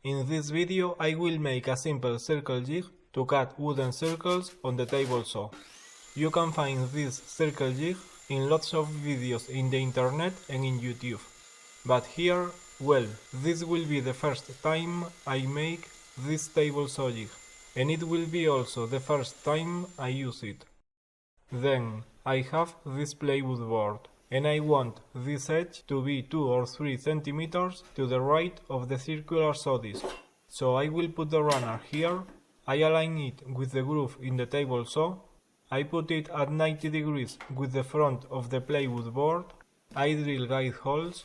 In this video I will make a simple circle jig to cut wooden circles on the table saw. You can find this circle jig in lots of videos in the internet and in YouTube. But here, well, this will be the first time I make this table saw jig, and it will be also the first time I use it. Then I have this plywood board, and I want this edge to be 2 or 3 centimeters to the right of the circular saw disc. So I will put the runner here, I align it with the groove in the table saw, I put it at 90 degrees with the front of the plywood board, I drill guide holes,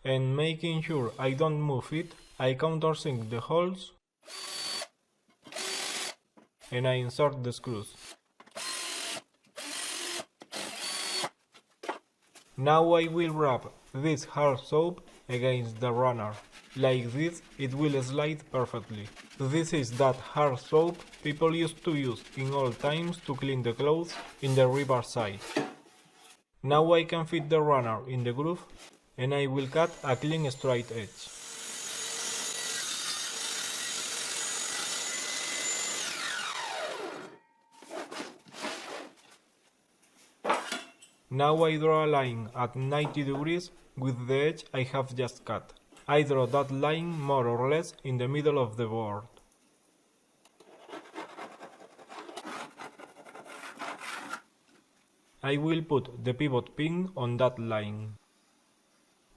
and making sure I don't move it, I countersink the holes and I insert the screws. Now I will rub this hard soap against the runner. Like this it will slide perfectly. This is that hard soap people used to use in old times to clean the clothes in the river side. Now I can fit the runner in the groove and I will cut a clean straight edge. Now I draw a line at 90 degrees with the edge I have just cut. I draw that line more or less in the middle of the board. I will put the pivot pin on that line.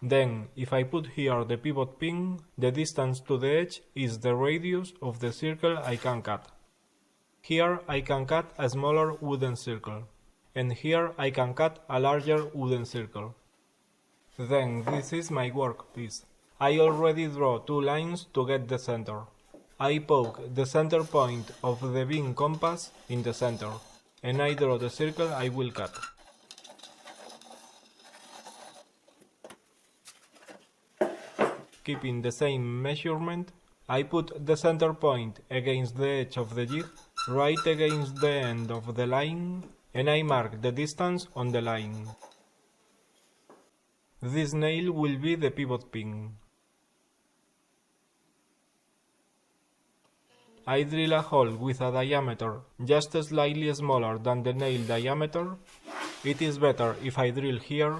Then, if I put here the pivot pin, the distance to the edge is the radius of the circle I can cut. Here I can cut a smaller wooden circle, and here I can cut a larger wooden circle. Then this is my workpiece. I already draw 2 lines to get the center. I poke the center point of the beam compass in the center, and I draw the circle I will cut. Keeping the same measurement, I put the center point against the edge of the jig, right against the end of the line, and I mark the distance on the line. This nail will be the pivot pin. I drill a hole with a diameter just slightly smaller than the nail diameter. It is better if I drill here,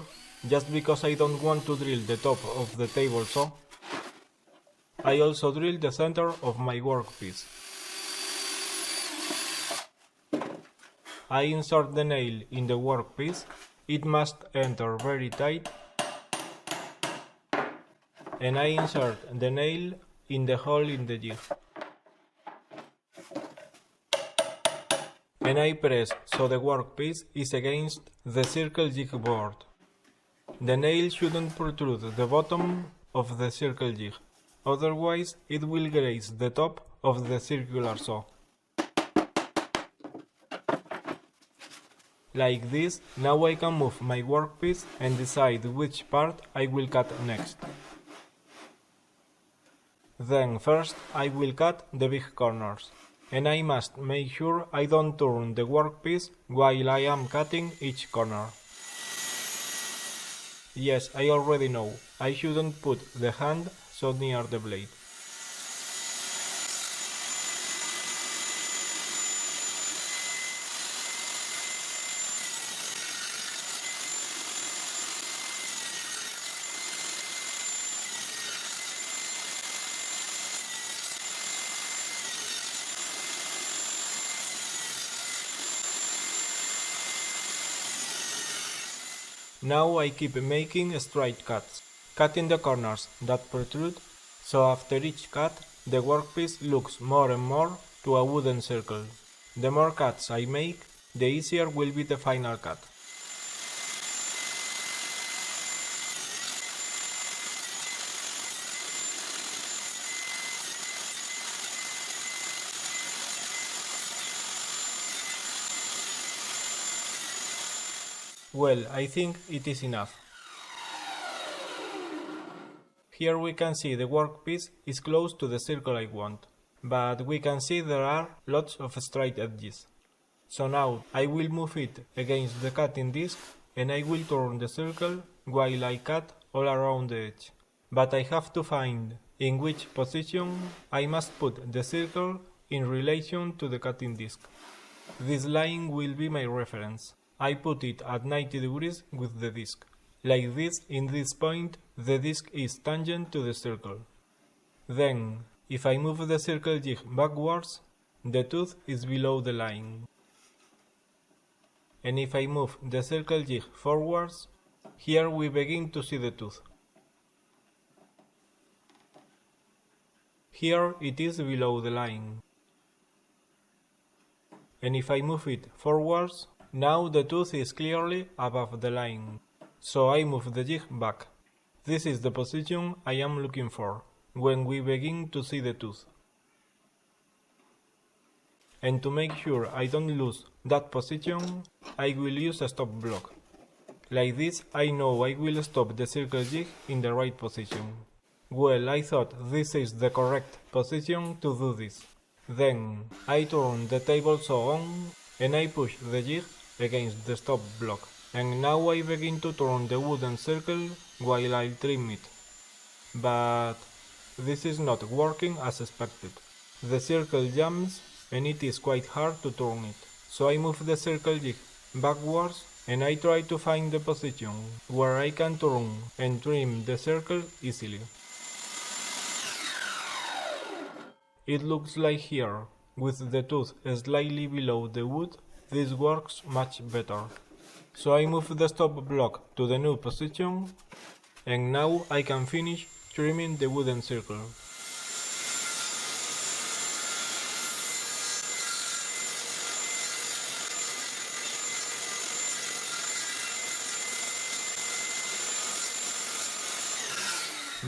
just because I don't want to drill the top of the table saw. I also drill the center of my workpiece. I insert the nail in the workpiece. It must enter very tight, and I insert the nail in the hole in the jig. And I press so the workpiece is against the circle jig board. The nail shouldn't protrude the bottom of the circle jig, otherwise it will graze the top of the circular saw. Like this, now I can move my workpiece and decide which part I will cut next. Then first I will cut the big corners, and I must make sure I don't turn the workpiece while I am cutting each corner. Yes, I already know, I shouldn't put the hand so near the blade. Now I keep making straight cuts, cutting the corners that protrude, so after each cut the workpiece looks more and more to a wooden circle. The more cuts I make, the easier will be the final cut. Well, I think it is enough. Here we can see the workpiece is close to the circle I want, but we can see there are lots of straight edges. So now I will move it against the cutting disc and I will turn the circle while I cut all around the edge. But I have to find in which position I must put the circle in relation to the cutting disc. This line will be my reference. I put it at 90 degrees with the disc. Like this, in this point, the disc is tangent to the circle. Then, if I move the circle jig backwards, the tooth is below the line. And if I move the circle jig forwards, here we begin to see the tooth. Here it is below the line. And if I move it forwards, now the tooth is clearly above the line. So I move the jig back. This is the position I am looking for when we begin to see the tooth. And to make sure I don't lose that position, I will use a stop block. Like this, I know I will stop the circle jig in the right position. Well, I thought this is the correct position to do this. Then I turn the table saw on and I push the jig against the stop block. And now I begin to turn the wooden circle while I trim it. But this is not working as expected. The circle jams and it is quite hard to turn it. So I move the circle jig backwards and I try to find the position where I can turn and trim the circle easily. It looks like here, with the tooth slightly below the wood, this works much better. So I move the stop block to the new position and now I can finish trimming the wooden circle.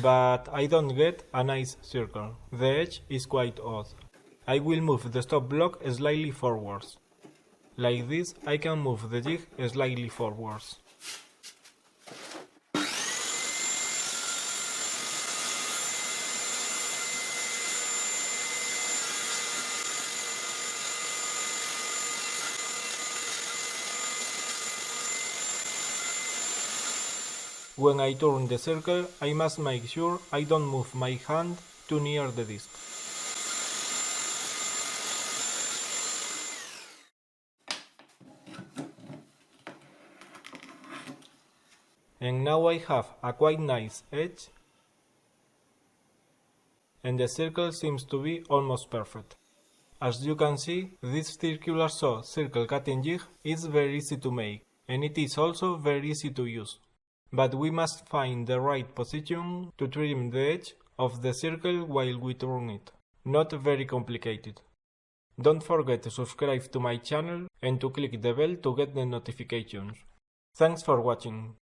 But I don't get a nice circle. The edge is quite odd. I will move the stop block slightly forwards. Like this, I can move the jig slightly forwards. When I turn the circle, I must make sure I don't move my hand too near the disc. And now I have a quite nice edge and the circle seems to be almost perfect. As you can see, this circular saw circle cutting jig is very easy to make and it is also very easy to use. But we must find the right position to trim the edge of the circle while we turn it. Not very complicated. Don't forget to subscribe to my channel and to click the bell to get the notifications. Thanks for watching.